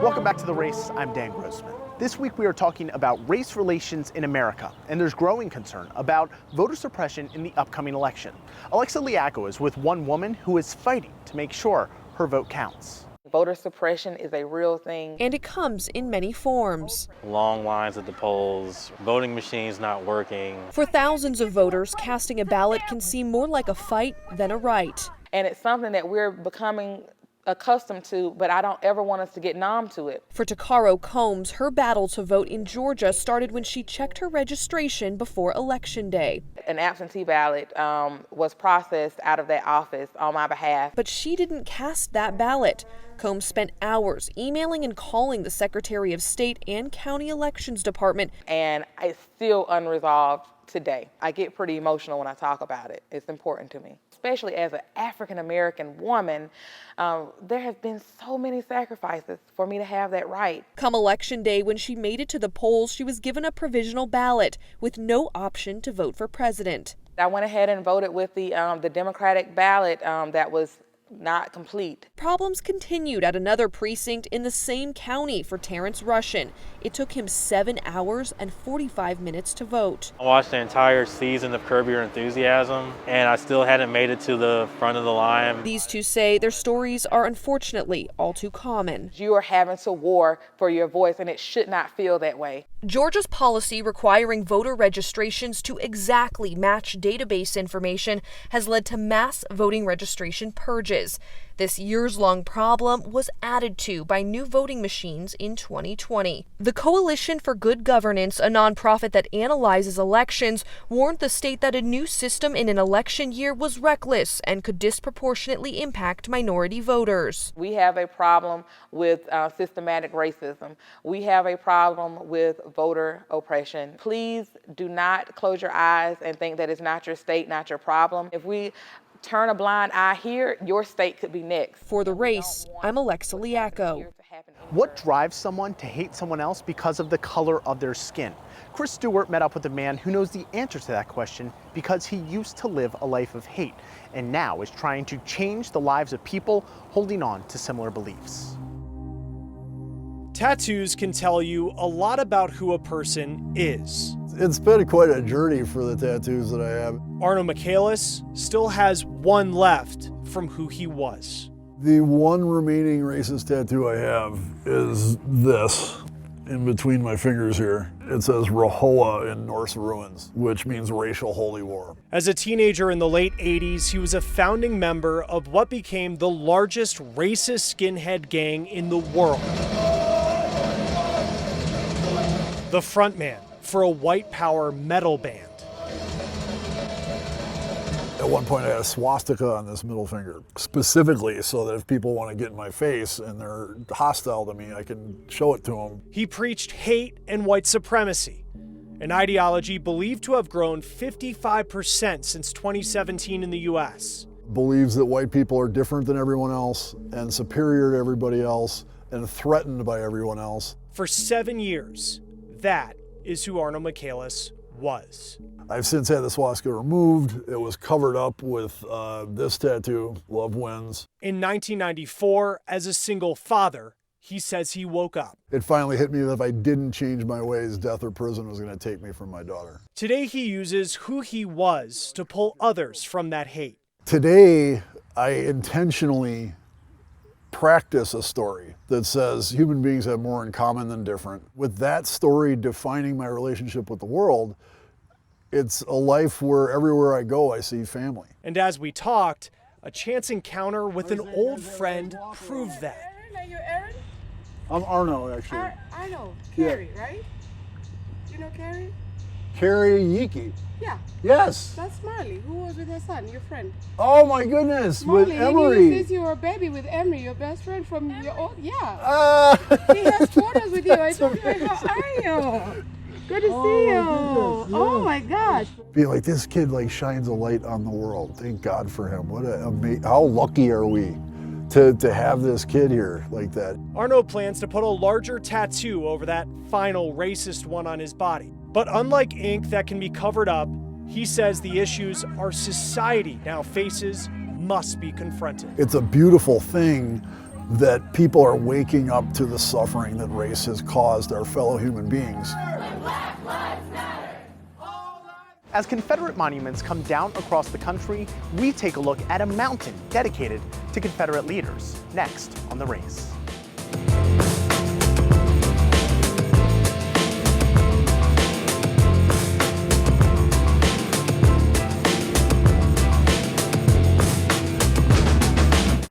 Welcome back to The Race. I'm Dan Grossman. This week we are talking about race relations in America, and there's growing concern about voter suppression in the upcoming election. Alexa Liaco is with one woman who is fighting to make sure her vote counts. Voter suppression is a real thing. And it comes in many forms. Long lines at the polls, voting machines not working. For thousands of voters, casting a ballot can seem more like a fight than a right. And it's something that we're becoming accustomed to, but I don't ever want us to get numb to it. For Takaro Combs, her battle to vote in Georgia started when she checked her registration before Election Day. An absentee ballot was processed out of that office on my behalf. But she didn't cast that ballot. Combs spent hours emailing and calling the Secretary of State and County Elections Department. And it's still unresolved today. I get pretty emotional when I talk about it. It's important to me. Especially as an African-American woman, there have been so many sacrifices for me to have that right. Come Election Day, when she made it to the polls, she was given a provisional ballot with no option to vote for president. I went ahead and voted with the Democratic ballot that was not complete. Problems continued at another precinct in the same county for Terrence Russian. It took him 7 hours and 45 minutes to vote. I watched the entire season of Curb Your Enthusiasm, and I still hadn't made it to the front of the line. These two say their stories are unfortunately all too common. You are having to war for your voice, and it should not feel that way. Georgia's policy requiring voter registrations to exactly match database information has led to mass voting registration purges. This years-long problem was added to by new voting machines in 2020. The Coalition for Good Governance, a nonprofit that analyzes elections, warned the state that a new system in an election year was reckless and could disproportionately impact minority voters. We have a problem with systematic racism. We have a problem with voter oppression. Please do not close your eyes and think that it's not your state, not your problem. If we turn a blind eye here, your state could be next. For The Race, I'm Alexa Liaco. What drives someone to hate someone else because of the color of their skin? Chris Stewart met up with a man who knows the answer to that question because he used to live a life of hate and now is trying to change the lives of people holding on to similar beliefs. Tattoos can tell you a lot about who a person is. It's been quite a journey for the tattoos that I have. Arno Michaelis still has one left from who he was. The one remaining racist tattoo I have is this, in between my fingers here. It says Rahowa in Norse ruins, which means racial holy war. As a teenager in the late 80s, he was a founding member of what became the largest racist skinhead gang in the world. The frontman for a white power metal band. At one point I had a swastika on this middle finger, specifically so that if people want to get in my face and they're hostile to me, I can show it to them. He preached hate and white supremacy, an ideology believed to have grown 55% since 2017 in the US. Believes that white people are different than everyone else and superior to everybody else and threatened by everyone else. For 7 years, that is who Arno Michaelis was. I've since had the swastika removed. It was covered up with this tattoo, Love Wins. In 1994, as a single father, he says he woke up. It finally hit me that if I didn't change my ways, death or prison was going to take me from my daughter. Today he uses who he was to pull others from that hate. Today, I intentionally practice a story that says human beings have more in common than different. With that story defining my relationship with the world, it's a life where everywhere I go, I see family. And as we talked, a chance encounter with an old friend proved that. Aaron, are you Aaron? I'm Arno, actually. Arno, Carrie, right? You know Carrie? Carrie Yiki. Yeah. Yes. That's Marley. Who was with her son, your friend? Oh my goodness, Marley, with Emery. Since you were a baby with Emery, your best friend from your old, yeah. He has photos with you. I told you, how are you? Good to see you. Goodness, yeah. Oh my gosh. Be like, this kid like shines a light on the world. Thank God for him. What how lucky are we to have this kid here like that. Arno plans to put a larger tattoo over that final racist one on his body. But unlike ink that can be covered up, he says the issues our society now faces must be confronted. It's a beautiful thing that people are waking up to the suffering that race has caused our fellow human beings. As Confederate monuments come down across the country, we take a look at a mountain dedicated to Confederate leaders, next on The Race.